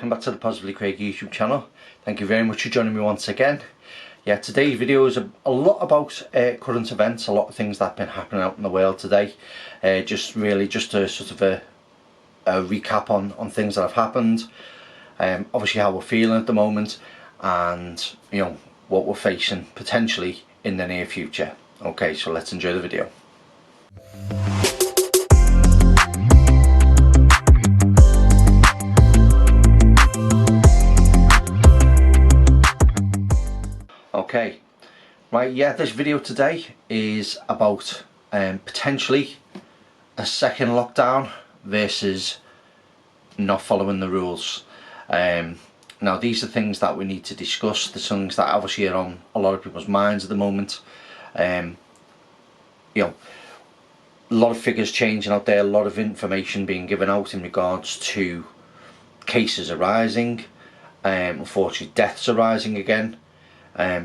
welcome back to the Positively Craig YouTube channel. Thank you very much for joining me once again. Yeah, today's video is a lot about current events, a lot of things that have been happening out in the world today. Just a sort of a recap on things that have happened, obviously how we're feeling at the moment, and you know what we're facing potentially in the near future. Okay, so let's enjoy the video. Okay, right, yeah, this video today is about potentially a second lockdown versus not following the rules. Now these are things that we need to discuss, the things that obviously are on a lot of people's minds at the moment. You know, a lot of figures changing out there, a lot of information being given out in regards to cases arising, unfortunately deaths arising again.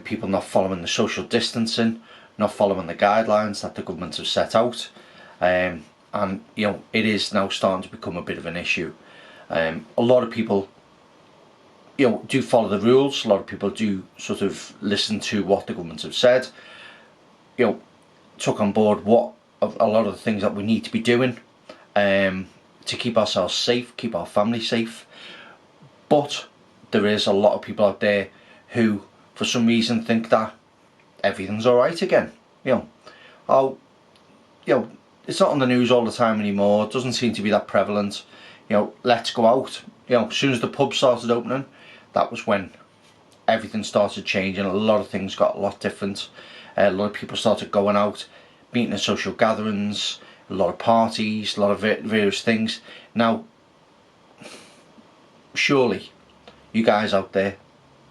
People not following the social distancing, not following the guidelines that the government have set out, and you know, it is now starting to become a bit of an issue. A lot of people, you know, do follow the rules. A lot of people do sort of listen to what the government have said. You know, took on board what a lot of the things that we need to be doing to keep ourselves safe, keep our family safe. But there is a lot of people out there who, for some reason, think that everything's alright again. You know, it's not on the news all the time anymore. It doesn't seem to be that prevalent. You know, let's go out. You know, as soon as the pub started opening, that was when everything started changing. A lot of things got a lot different. A lot of people started going out, meeting at social gatherings, a lot of parties, a lot of various things. Now, surely, you guys out there,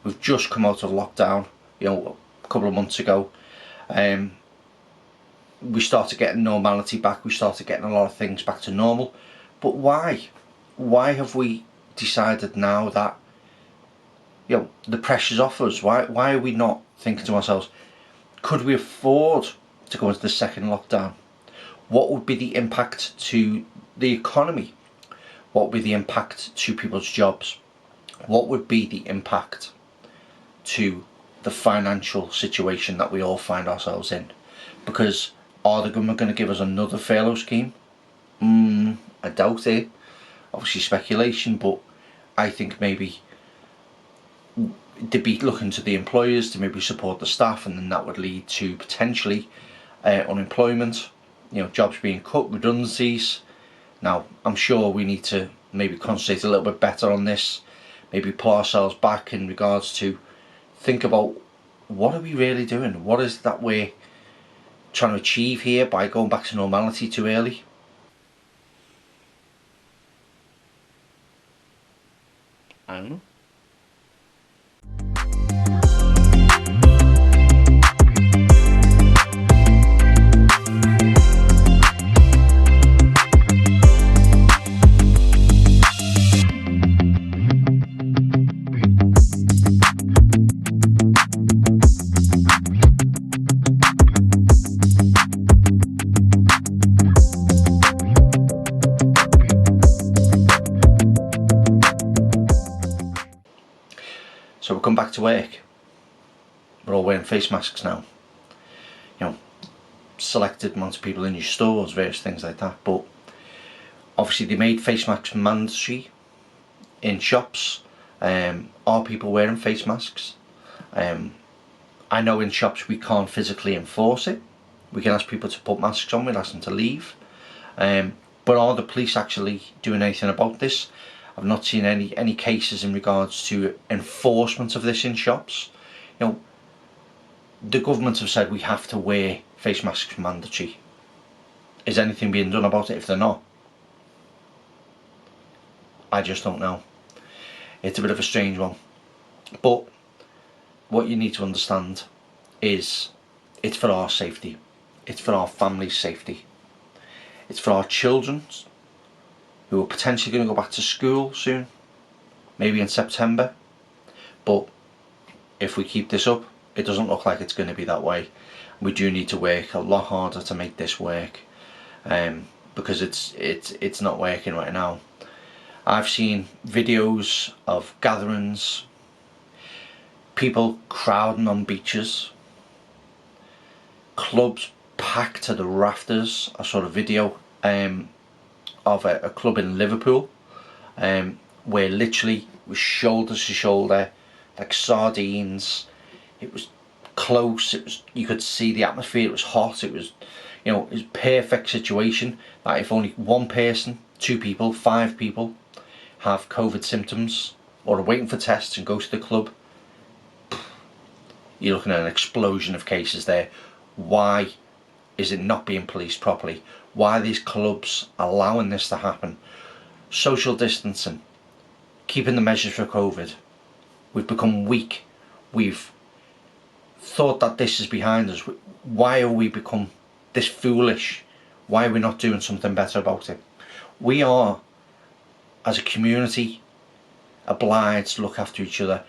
we've just come out of lockdown, you know, a couple of months ago. We started getting normality back, we started getting a lot of things back to normal. But why? Why have we decided now that, you know, the pressure's off us? Why are we not thinking to ourselves, could we afford to go into the second lockdown? What would be the impact to the economy? What would be the impact to people's jobs? What would be the impact to the financial situation that we all find ourselves in? Because are the government going to give us another furlough scheme? I doubt it. Obviously speculation, but I think maybe they'd be looking to the employers to maybe support the staff, and then that would lead to potentially unemployment, you know, jobs being cut, redundancies. Now I'm sure we need to maybe concentrate a little bit better on this, maybe pull ourselves back in regards to think about what are we really doing, what is that we're trying to achieve here by going back to normality too early. I don't know. So we come back to work, we're all wearing face masks now. You know, selected amounts of people in your stores, various things like that. But obviously they made face masks mandatory in shops. Are people wearing face masks? I know in shops we can't physically enforce it. We can ask people to put masks on, we'll ask them to leave. But are the police actually doing anything about this? I've not seen any cases in regards to enforcement of this in shops. You know, the government have said we have to wear face masks mandatory. Is anything being done about it if they're not? I just don't know. It's a bit of a strange one. But what you need to understand is it's for our safety. It's for our family's safety. It's for our children's, who are potentially going to go back to school soon, maybe in September. But if we keep this up, it doesn't look like it's going to be that way. We do need to work a lot harder to make this work, because it's not working right now. I've seen videos of gatherings, people crowding on beaches, clubs packed to the rafters. I saw a video of a club in Liverpool where literally it was shoulder to shoulder, like sardines. It was close, you could see the atmosphere, it was hot, it was, you know, it was a perfect situation that if only one person, 2 people, 5 people have COVID symptoms or are waiting for tests and go to the club, you're looking at an explosion of cases there. Why is it not being policed properly? Why are these clubs allowing this to happen? Social distancing, keeping the measures for COVID. We've become weak. We've thought that this is behind us. Why are we become this foolish? Why are we not doing something better about it? We are, as a community, obliged to look after each other.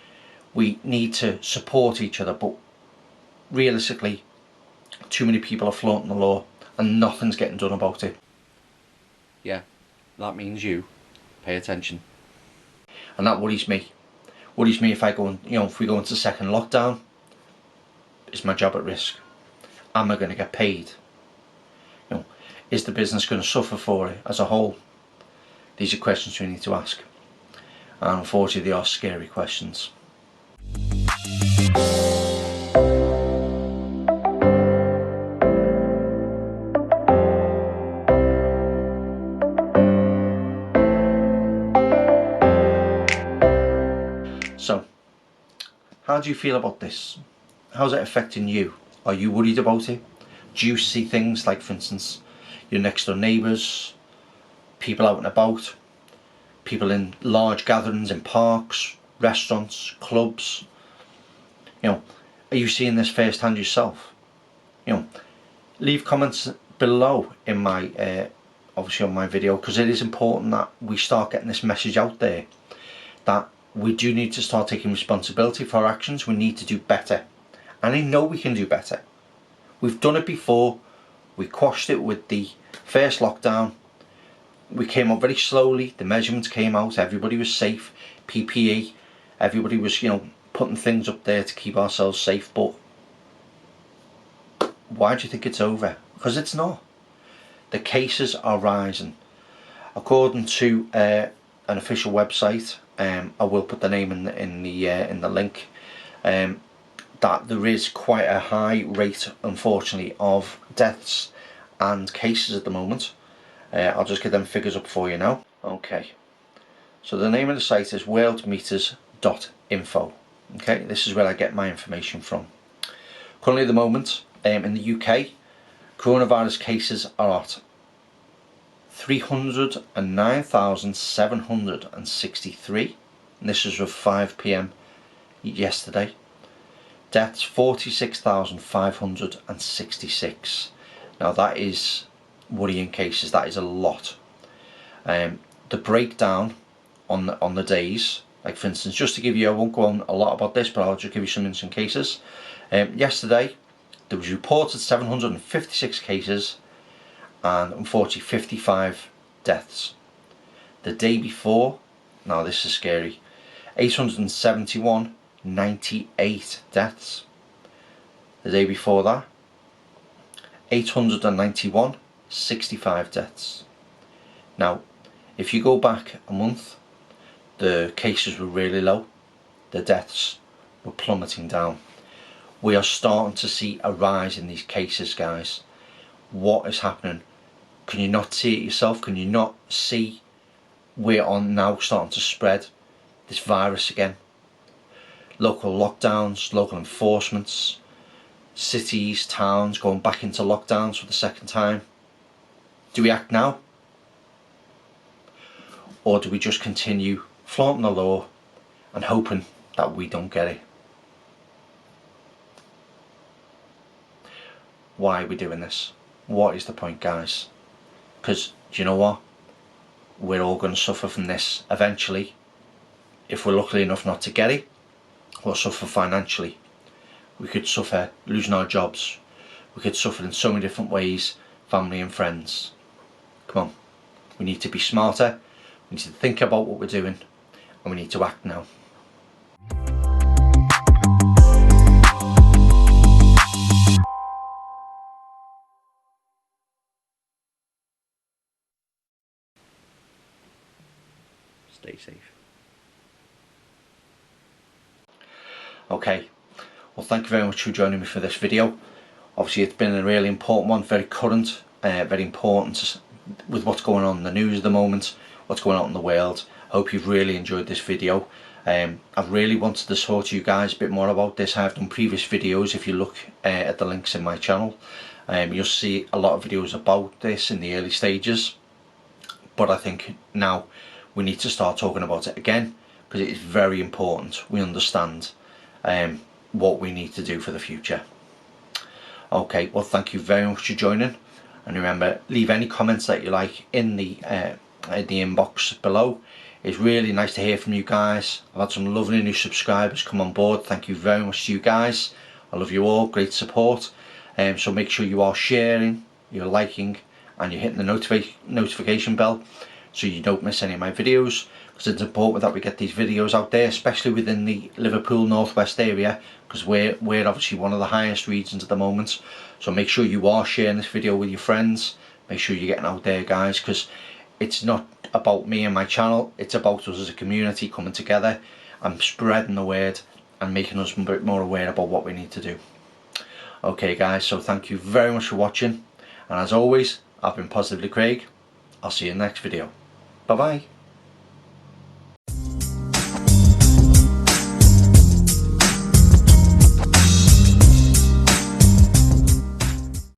We need to support each other, but realistically, too many people are flaunting the law and nothing's getting done about it. Yeah, that means you pay attention. And that worries me. Worries me if I go, if we go into second lockdown, is my job at risk? Am I going to get paid? Is the business going to suffer for it as a whole? These are questions we need to ask. And unfortunately, they are scary questions. So, how do you feel about this? How's it affecting you? Are you worried about it? Do you see things like, for instance, your next door neighbours, people out and about, people in large gatherings in parks, restaurants, clubs? Are you seeing this firsthand yourself? Leave comments below in my obviously on my video, because it is important that we start getting this message out there that we do need to start taking responsibility for our actions. We need to do better, and I know we can do better. We've done it before. We quashed it with the first lockdown. We came up very slowly, the measurements came out, everybody was safe, PPE, everybody was putting things up there to keep ourselves safe. But why do you think it's over? Because it's not. The cases are rising. According to an official website, I will put the name in the link, that there is quite a high rate, unfortunately, of deaths and cases at the moment. I'll just get them figures up for you now. Okay, so the name of the site is worldmeters.info. Okay, this is where I get my information from. Currently at the moment, in the UK, coronavirus cases are at 309,763, and this is with 5 PM yesterday. Deaths 46,566. Now that is worrying cases. That is a lot. The breakdown on the days, like for instance, just to give you, I won't go on a lot about this, but I'll just give you some cases. Yesterday there was reported 756 cases and unfortunately 55 deaths. The day before, now this is scary, 871, 98 deaths. The day before that, 891, 65 deaths. Now, if you go back a month, the cases were really low, the deaths were plummeting down. We are starting to see a rise in these cases, guys. What is happening? Can you not see it yourself? Can you not see we're now starting to spread this virus again? Local lockdowns, local enforcements, cities, towns going back into lockdowns for the second time. Do we act now? Or do we just continue flaunting the law and hoping that we don't get it? Why are we doing this? What is the point, guys? Because, do you know what? We're all going to suffer from this eventually. If we're lucky enough not to get it, we'll suffer financially. We could suffer losing our jobs. We could suffer in so many different ways, family and friends. Come on, we need to be smarter. We need to think about what we're doing, and we need to act now. Stay safe. Okay, well, thank you very much for joining me for this video. Obviously it's been a really important one, very current, very important with what's going on in the news at the moment, what's going on in the world. I hope you've really enjoyed this video. I've really wanted to talk to you guys a bit more about this. I've done previous videos. If you look at the links in my channel, you'll see a lot of videos about this in the early stages, but I think now we need to start talking about it again, because it is very important we understand what we need to do for the future. Okay, well, thank you very much for joining, and remember, leave any comments that you like in the inbox below. It's really nice to hear from you guys. I've had some lovely new subscribers come on board. Thank you very much to you guys. I love you all, great support. So make sure you are sharing, you're liking, and you're hitting the notification bell so you don't miss any of my videos, because it's important that we get these videos out there, especially within the Liverpool Northwest area, because we're obviously one of the highest regions at the moment. So make sure you are sharing this video with your friends. Make sure you're getting out there, guys, because it's not about me and my channel, it's about us as a community coming together and spreading the word and making us a bit more aware about what we need to do. Okay guys, so thank you very much for watching, and as always, I've been Positively Craig. I'll see you in the next video. Bye bye.